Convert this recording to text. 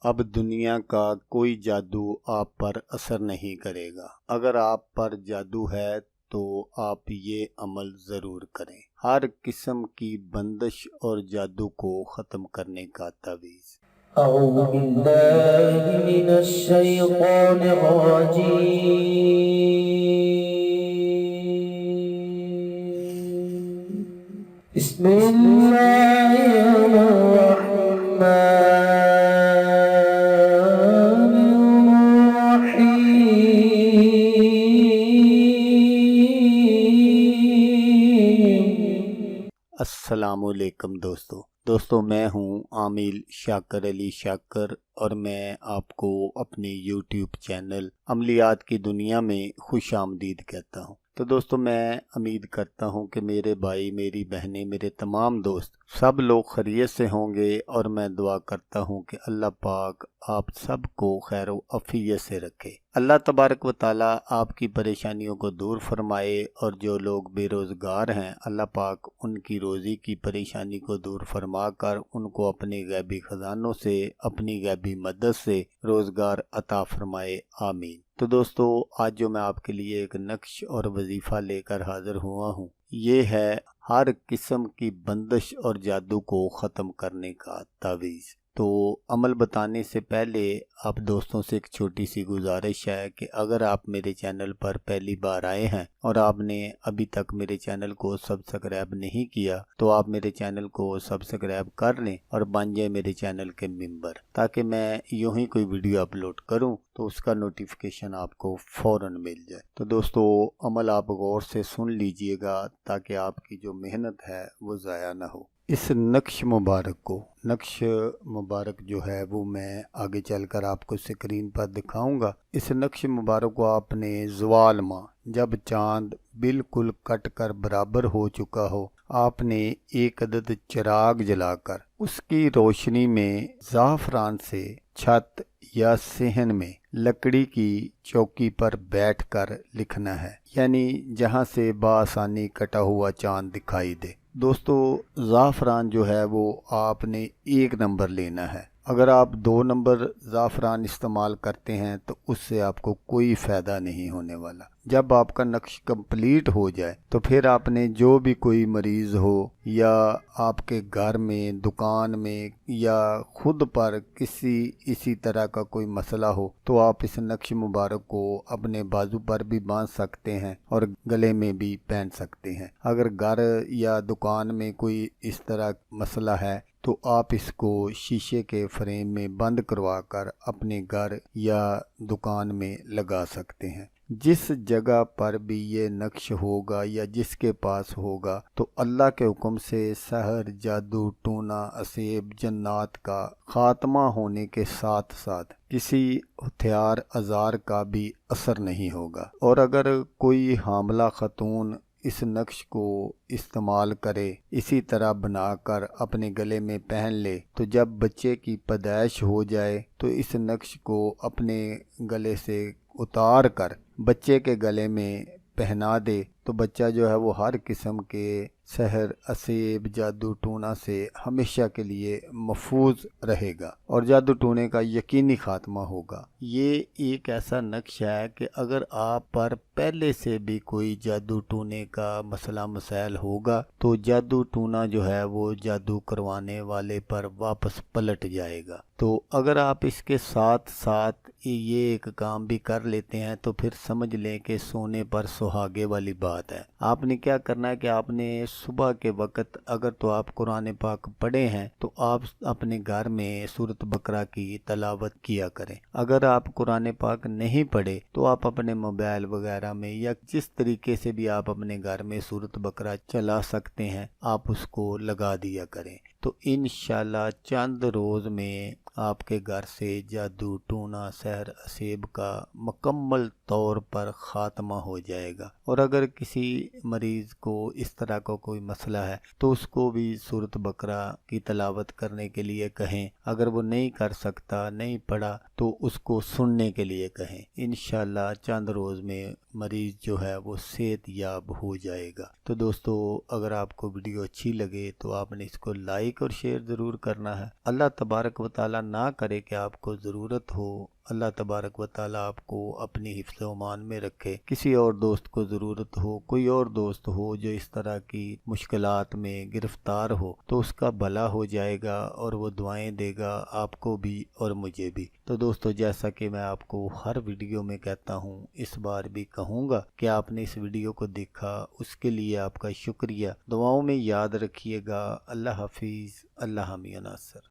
اب دنیا کا کوئی جادو آپ پر اثر نہیں کرے گا۔ اگر آپ پر جادو ہے تو آپ یہ عمل ضرور کریں۔ ہر قسم کی بندش اور جادو کو ختم کرنے کا تعویذ۔ اعوذ باللہ من الشیطان الرجیم، بسم اللہ الرحمن السلام علیکم دوستو میں ہوں عامل شاکر علی شاکر اور میں آپ کو اپنے یوٹیوب چینل عملیات کی دنیا میں خوش آمدید کہتا ہوں۔ تو دوستو میں امید کرتا ہوں کہ میرے بھائی، میری بہنیں، میرے تمام دوست سب لوگ خیریت سے ہوں گے، اور میں دعا کرتا ہوں کہ اللہ پاک آپ سب کو خیر و عافیت سے رکھے۔ اللہ تبارک و تعالیٰ آپ کی پریشانیوں کو دور فرمائے، اور جو لوگ بے روزگار ہیں اللہ پاک ان کی روزی کی پریشانی کو دور فرما کر ان کو اپنے غیبی خزانوں سے، اپنی غیبی مدد سے روزگار عطا فرمائے، آمین۔ تو دوستو آج جو میں آپ کے لیے ایک نقش اور وظیفہ لے کر حاضر ہوا ہوں، یہ ہے ہر قسم کی بندش اور جادو کو ختم کرنے کا تعویذ۔ تو عمل بتانے سے پہلے آپ دوستوں سے ایک چھوٹی سی گزارش ہے کہ اگر آپ میرے چینل پر پہلی بار آئے ہیں اور آپ نے ابھی تک میرے چینل کو سبسکرائب نہیں کیا تو آپ میرے چینل کو سبسکرائب کر لیں اور بن جائیں میرے چینل کے ممبر، تاکہ میں یوں ہی کوئی ویڈیو اپلوڈ کروں تو اس کا نوٹیفیکیشن آپ کو فوراً مل جائے۔ تو دوستو عمل آپ غور سے سن لیجئے گا تاکہ آپ کی جو محنت ہے وہ ضائع نہ ہو۔ اس نقش مبارک جو ہے وہ میں آگے چل کر آپ کو سکرین پر دکھاؤں گا۔ اس نقش مبارک کو آپ نے زوال ماہ، جب چاند بالکل کٹ کر برابر ہو چکا ہو، آپ نے ایک عدد چراغ جلا کر اس کی روشنی میں زعفران سے چھت یا صحن میں لکڑی کی چوکی پر بیٹھ کر لکھنا ہے، یعنی جہاں سے بآسانی کٹا ہوا چاند دکھائی دے۔ دوستو زعفران جو ہے وہ آپ نے 1 نمبر لینا ہے۔ اگر آپ 2 نمبر زعفران استعمال کرتے ہیں تو اس سے آپ کو کوئی فائدہ نہیں ہونے والا۔ جب آپ کا نقش کمپلیٹ ہو جائے تو پھر آپ نے جو بھی کوئی مریض ہو یا آپ کے گھر میں، دکان میں یا خود پر اسی طرح کا کوئی مسئلہ ہو تو آپ اس نقش مبارک کو اپنے بازو پر بھی باندھ سکتے ہیں اور گلے میں بھی پہن سکتے ہیں۔ اگر گھر یا دکان میں کوئی اس طرح مسئلہ ہے تو آپ اس کو شیشے کے فریم میں بند کروا کر اپنے گھر یا دکان میں لگا سکتے ہیں۔ جس جگہ پر بھی یہ نقش ہوگا یا جس کے پاس ہوگا تو اللہ کے حکم سے سحر، جادو، ٹونا، اسیب، جنات کا خاتمہ ہونے کے ساتھ ساتھ کسی ہتھیار آزار کا بھی اثر نہیں ہوگا۔ اور اگر کوئی حاملہ خاتون اس نقش کو استعمال کرے، اسی طرح بنا کر اپنے گلے میں پہن لے، تو جب بچے کی پیدائش ہو جائے تو اس نقش کو اپنے گلے سے اتار کر بچے کے گلے میں پہنا دے تو بچہ جو ہے وہ ہر قسم کے سحر، اسیب، جادو ٹونا سے ہمیشہ کے لیے محفوظ رہے گا اور جادو ٹونے کا یقینی خاتمہ ہوگا۔ یہ ایک ایسا نقش ہے کہ اگر آپ پر پہلے سے بھی کوئی جادو ٹونے کا مسئلہ مسائل ہوگا تو جادو ٹونا جو ہے وہ جادو کروانے والے پر واپس پلٹ جائے گا۔ تو اگر آپ اس کے ساتھ ساتھ یہ ایک کام بھی کر لیتے ہیں تو پھر سمجھ لیں کہ سونے پر سہاگے والی بات ہے۔ آپ نے کیا کرنا ہے کہ آپ نے صبح کے وقت اگر تو آپ قرآن پاک پڑھے ہیں تو آپ اپنے گھر میں سورۃ بقرہ کی تلاوت کیا کریں۔ اگر آپ قرآن پاک نہیں پڑھے تو آپ اپنے موبائل وغیرہ میں یا جس طریقے سے بھی آپ اپنے گھر میں سورۃ بقرہ چلا سکتے ہیں آپ اس کو لگا دیا کریں، تو انشاءاللہ چند روز میں آپ کے گھر سے جادو ٹونا، سحر، اسیب کا مکمل طور پر خاتمہ ہو جائے گا۔ اور اگر کسی مریض کو اس طرح کا کوئی مسئلہ ہے تو اس کو بھی سورۃ بقرہ کی تلاوت کرنے کے لیے کہیں، اگر وہ نہیں کر سکتا، نہیں پڑھا تو اس کو سننے کے لیے کہیں۔ انشاءاللہ چند روز میں مریض جو ہے وہ صحت یاب ہو جائے گا۔ تو دوستو اگر آپ کو ویڈیو اچھی لگے تو آپ نے اس کو لائک اور شیئر ضرور کرنا ہے۔ اللہ تبارک و تعالیٰ نہ کرے کہ آپ کو ضرورت ہو، اللہ تبارک و تعالیٰ آپ کو اپنی حفظ و امان میں رکھے، کسی اور دوست کو ضرورت ہو، کوئی اور دوست ہو جو اس طرح کی مشکلات میں گرفتار ہو، تو اس کا بھلا ہو جائے گا اور وہ دعائیں دے گا آپ کو بھی اور مجھے بھی۔ تو دوستو، جیسا کہ میں آپ کو ہر ویڈیو میں کہتا ہوں، اس بار بھی کہوں گا کہ آپ نے اس ویڈیو کو دیکھا، اس کے لیے آپ کا شکریہ۔ دعاؤں میں یاد رکھیے گا۔ اللہ حافظ۔ اللہ حامی و ناصر۔